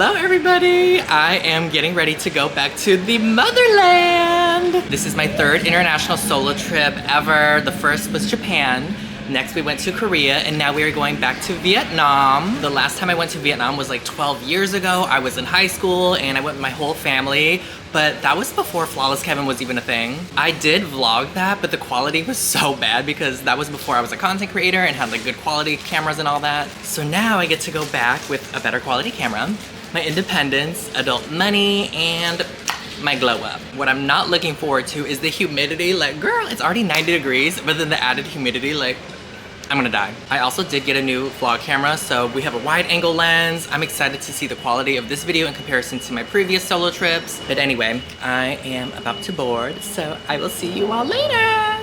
Hello everybody! I am getting ready to go back to the motherland! This is my third international solo trip ever. The first was Japan. Next we went to Korea, and now we are going back to Vietnam. The last time I went to Vietnam was like 12 years ago. I was in high school and I went with my whole family, but that was before FlawlessKevin was even a thing. I did vlog that, but the quality was so bad because that was before I was a content creator and had like good quality cameras and all that. So now I get to go back with a better quality camera, my independence, adult money, and my glow up. What I'm not looking forward to is the humidity. Like, girl, it's already 90 degrees, but then the added humidity, like, I'm gonna die. I also did get a new vlog camera, so we have a wide angle lens. I'm excited to see the quality of this video in comparison to my previous solo trips. But anyway, I am about to board, so I will see you all later.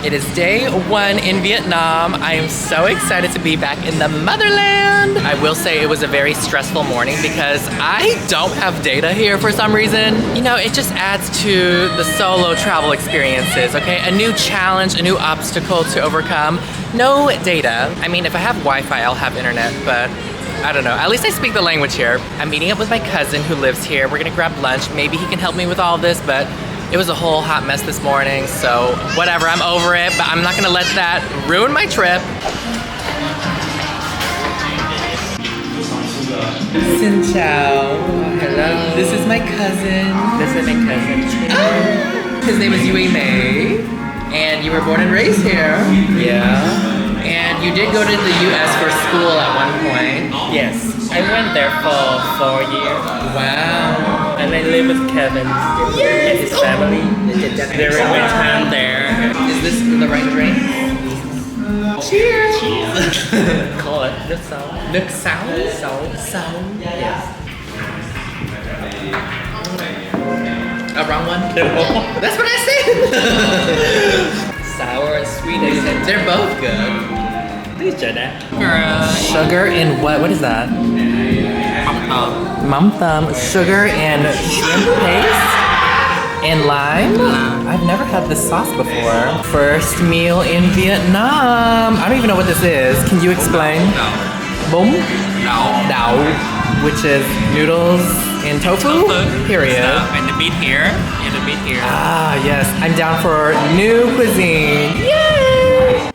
It is day one in Vietnam. I am so excited to be back in the motherland. I will say it was a very stressful morning because I don't have data here for some reason. You know, it just adds to the solo travel experiences, okay? A new challenge, a new obstacle to overcome. No data. I mean, if I have Wi-Fi, I'll have internet, but I don't know. At least I speak the language here. I'm meeting up with my cousin who lives here. We're gonna grab lunch. Maybe he can help me with all this, but it was a whole hot mess this morning, so whatever, I'm over it, but I'm not gonna let that ruin my trip. Xin chào. Hello. This is my cousin. This is my cousin. Oh. His name is Yui Mei, and you were born and raised here. Yeah. And you did go to the US for school at one point. Yes. I went there for 4 years. Wow. And I live with Kevin and his family. They were my time there. Is this the right drink? Cheers! Call it nước sấu. Nước sấu? Sấu. Yes. Wrong one? No. That's what I said! Sour and sweet. They're both good. Please try that. Sugar and what? What is that? Mum thumb. Sugar and shrimp paste and lime. I've never had this sauce before. First meal in Vietnam. I don't even know what this is. Can you explain? Bún? Đậu. Which is noodles and tofu? Period. And the meat here. And the meat here. Ah, yes. I'm down for new cuisine. Yay!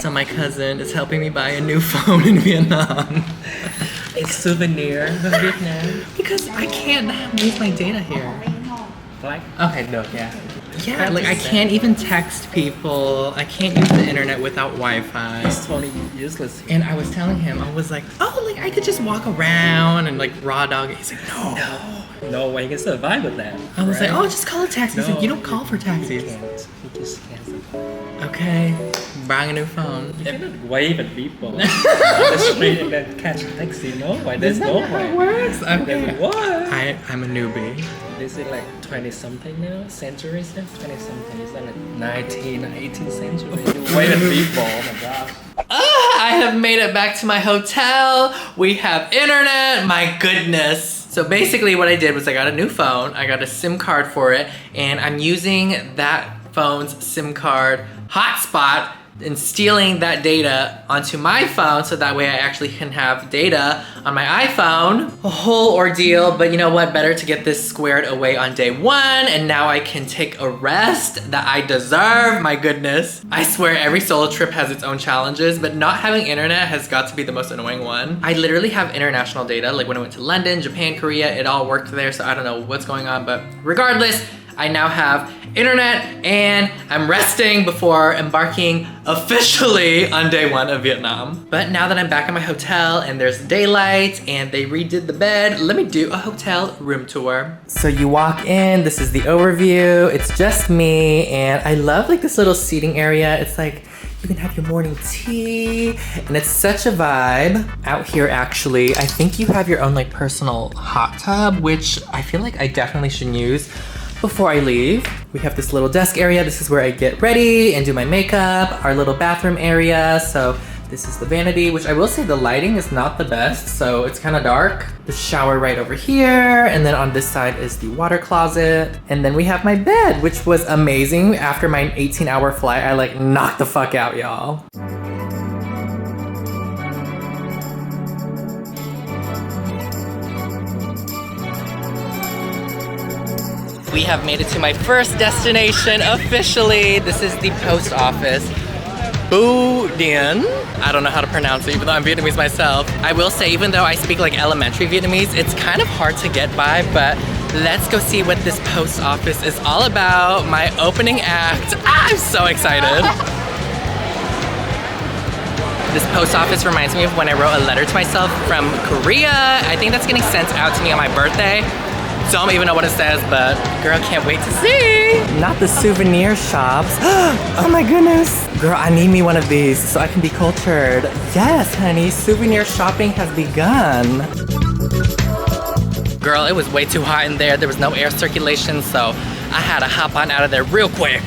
So my cousin is helping me buy a new phone in Vietnam. It's souvenir of Vietnam. Because I can't use my data here. Like? Okay, no, yeah. Yeah, like I can't even text people. I can't use the internet without Wi-Fi. It's totally useless. And I was telling him, I was like, oh, like I could just walk around and like raw dog it. He's like, No way you can survive with that. I was like, oh, just call a taxi. He's like, you don't call for taxis. You just can't survive. Okay, buying a new phone. You cannot wave at people on the street and then catch a taxi. No way, there's no How way. it works? Okay. There's what? I'm a newbie. This is like 20 something now, centuries now, 20 something. It's like 19, 18th century. You wave at people, oh my gosh. I have made it back to my hotel. We have internet, my goodness. So basically what I did was I got a new phone, I got a SIM card for it, and I'm using that phone's SIM card hotspot and stealing that data onto my phone so that way I actually can have data on my iPhone. A whole ordeal, but you know what? Better to get this squared away on day one, and now I can take a rest that I deserve. My goodness. I swear every solo trip has its own challenges, but not having internet has got to be the most annoying one. I literally have international data, like when I went to London, Japan, Korea, it all worked there, so I don't know what's going on, but regardless, I now have internet and I'm resting before embarking officially on day one of Vietnam. But now that I'm back in my hotel and there's daylight and they redid the bed, let me do a hotel room tour. So you walk in, this is the overview. It's just me and I love like this little seating area. It's like you can have your morning tea and it's such a vibe. Out here actually, I think you have your own like personal hot tub, which I feel like I definitely should use before I leave. We have this little desk area. This is where I get ready and do my makeup, our little bathroom area. So This is the vanity, which I will say the lighting is not the best, so it's kind of dark. The shower right over here, and then on this side is the water closet. And then we have my bed, which was amazing. After my 18-hour flight, I like knocked the fuck out, y'all. We have made it to my first destination officially. This is the post office. Boo Dien. I don't know how to pronounce it, even though I'm Vietnamese myself. I will say, even though I speak like elementary Vietnamese, it's kind of hard to get by, but let's go see what this post office is all about. My opening act. I'm so excited. This post office reminds me of when I wrote a letter to myself from Korea. I think that's getting sent out to me on my birthday. Don't even know what it says, but girl, can't wait to see. Not the souvenir shops. Oh my goodness. Girl, I need me one of these so I can be cultured. Yes, honey, souvenir shopping has begun. Girl, it was way too hot in there. There was no air circulation, so I had to hop on out of there real quick.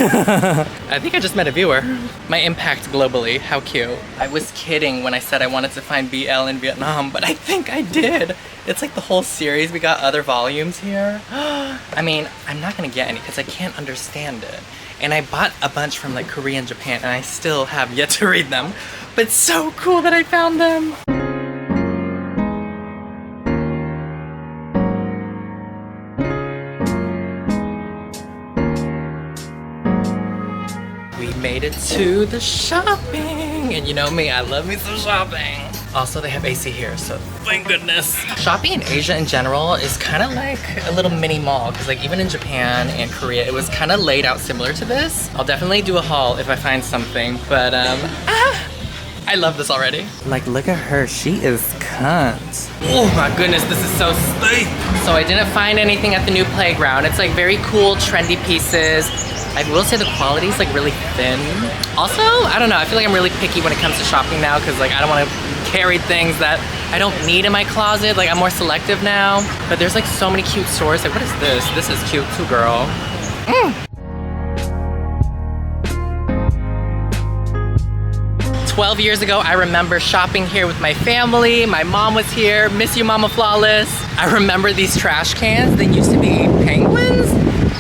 I think I just met a viewer. My impact globally, how cute. I was kidding when I said I wanted to find BL in Vietnam, but I think I did. It's like the whole series. We got other volumes here. I mean, I'm not gonna get any because I can't understand it. And I bought a bunch from like Korea and Japan and I still have yet to read them. But it's so cool that I found them. Made it to the shopping, and you know me, I love me some shopping. Also, they have AC here, so thank goodness. Shopping in Asia in general is kind of like a little mini mall, because like even in Japan and Korea, it was kind of laid out similar to this. I'll definitely do a haul if I find something, but I love this already. Like, look at her, she is cunt. Oh my goodness, this is so steep. So I didn't find anything at the new playground. It's like very cool, trendy pieces. I will say the quality is like really thin. Also, I don't know, I feel like I'm really picky when it comes to shopping now because like I don't want to carry things that I don't need in my closet. Like I'm more selective now. But there's like so many cute stores. Like what is this? This is cute too, girl. 12 years ago, I remember shopping here with my family. My mom was here. Miss you, Mama Flawless. I remember these trash cans. They used to be penguins.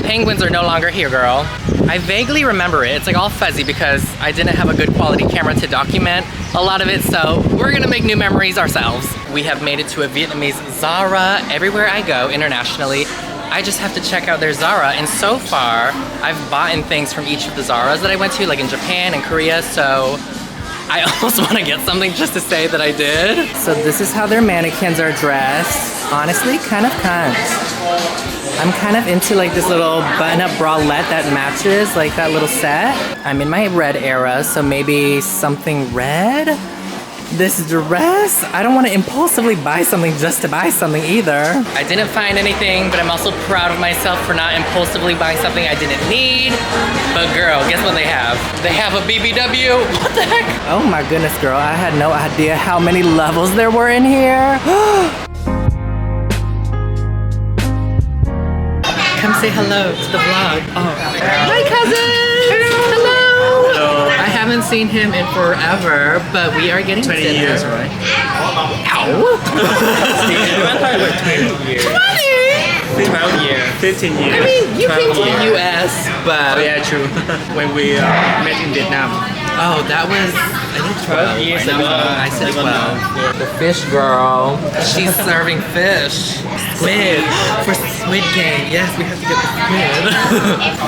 Penguins are no longer here, girl. I vaguely remember it. It's like all fuzzy because I didn't have a good quality camera to document a lot of it, so we're gonna make new memories ourselves. We have made it to a Vietnamese Zara. Everywhere I go internationally, I just have to check out their Zara, and so far, I've bought things from each of the Zaras that I went to, like in Japan and Korea, so I almost want to get something just to say that I did. So this is how their mannequins are dressed. Honestly, kind of cunt. I'm kind of into like this little button-up bralette that matches like that little set. I'm in my red era, so maybe something red? This dress? I don't want to impulsively buy something just to buy something either. I didn't find anything, but I'm also proud of myself for not impulsively buying something I didn't need. But girl, guess what they have? They have a BBW. What the heck? Oh my goodness, girl. I had no idea how many levels there were in here. Come say hello to the vlog. Oh, hi cousin! Hello! Hello! I haven't seen him in forever, but we are getting 20 dinner. years, right? Ow! 20 years. 20? 12 years. 15 years. I mean, you came to the US, but... Oh yeah, true. When we met in Vietnam. Oh, that was, I think 12 years ago. I said 12. The fish girl. She's serving fish. Squid. For Squid Game. Yes, we have to get the squid.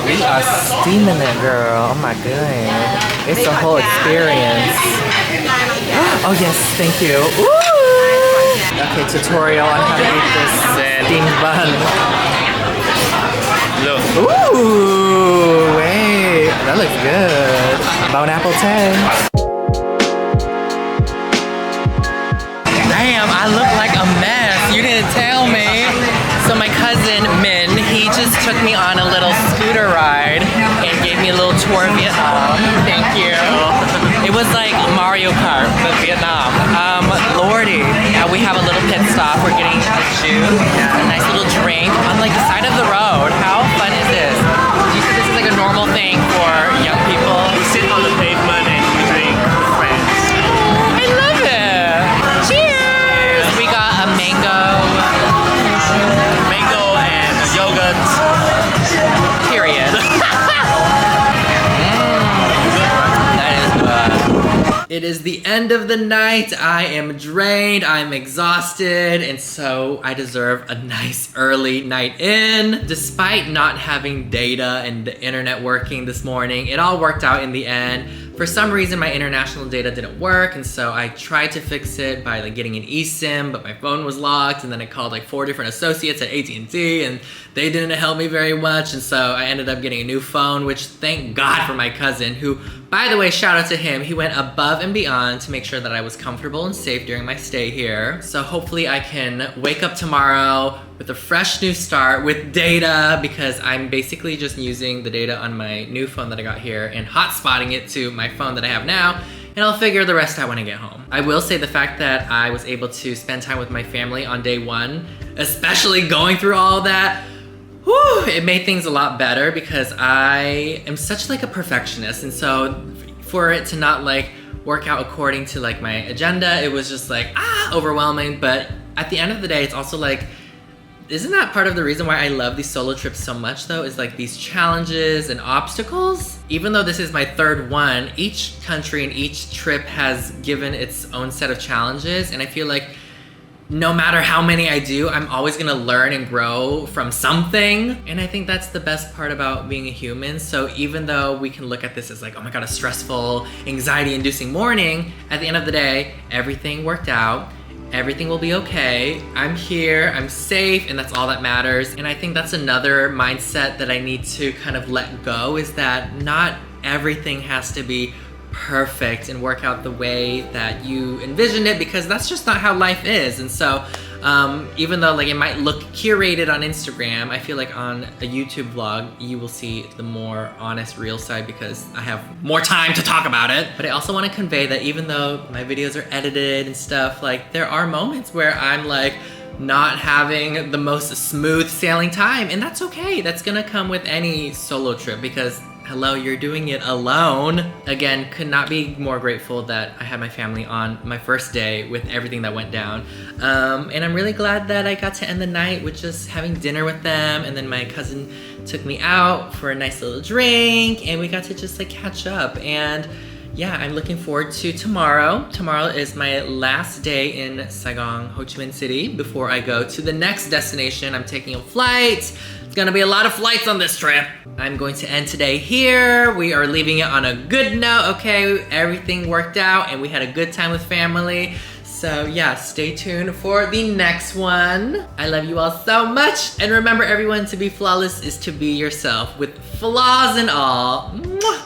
We are steaming it, girl. Oh my god. It's a whole experience. Oh yes, thank you. Ooh. Okay, tutorial on how to eat this steamed bun. Look. Ooh, wait. That looks good. Bon appetit. Damn, I look like a mess. You didn't tell me. So my cousin, Min, he just took me on a little scooter ride and gave me a little tour of Vietnam. Thank you. It was like Mario Kart, but Vietnam. Lordy. Yeah, we have a little pit stop. We're getting a juice, a nice little drink on like the side of the road. How fun is this? Do you think this is like a normal thing for young people? We sit on the pavement and we drink with friends. I love it. Cheers. We got a mango And yogurt. period. That is good. It is the end of the night. I am drained, I'm exhausted, and so I deserve a nice early night in. Despite not having data and the internet working this morning, it all worked out in the end. For some reason, my international data didn't work, and so I tried to fix it by like getting an eSIM, but my phone was locked, and then I called like 4 different associates at AT&T, and they didn't help me very much, and so I ended up getting a new phone, which thank God for my cousin, who, by the way, shout out to him. He went above and beyond to make sure that I was comfortable and safe during my stay here. So hopefully I can wake up tomorrow with a fresh new start with data, because I'm basically just using the data on my new phone that I got here and hotspotting it to my phone that I have now, and I'll figure the rest out when I get home. I will say the fact that I was able to spend time with my family on day 1, especially going through all that, whew, it made things a lot better, because I am such like a perfectionist, and so for it to not like work out according to like my agenda, it was just like overwhelming. But at the end of the day, it's also like, isn't that part of the reason why I love these solo trips so much though, is like these challenges and obstacles? Even though this is my 3rd one, each country and each trip has given its own set of challenges, and I feel like no matter how many I do, I'm always gonna learn and grow from something. And I think that's the best part about being a human. So even though we can look at this as like, oh my God, a stressful, anxiety-inducing morning, at the end of the day, everything worked out. Everything will be okay. I'm here, I'm safe, and that's all that matters. And I think that's another mindset that I need to kind of let go, is that not everything has to be perfect and work out the way that you envisioned it, because that's just not how life is. And so even though like it might look curated on Instagram, I feel like on a YouTube vlog you will see the more honest, real side, because I have more time to talk about it. But I also want to convey that even though my videos are edited and stuff, like there are moments where I'm like not having the most smooth sailing time, and that's okay. That's gonna come with any solo trip, because hello, you're doing it alone. Again, could not be more grateful that I had my family on my first day with everything that went down. And I'm really glad that I got to end the night with just having dinner with them, and then my cousin took me out for a nice little drink, and we got to just like catch up. And yeah, I'm looking forward to tomorrow. Tomorrow is my last day in Saigon, Ho Chi Minh City, before I go to the next destination. I'm taking a flight. It's gonna be a lot of flights on this trip. I'm going to end today here. We are leaving it on a good note, okay? Everything worked out and we had a good time with family. So yeah, stay tuned for the next one. I love you all so much. And remember everyone, to be flawless is to be yourself with flaws and all. Mwah!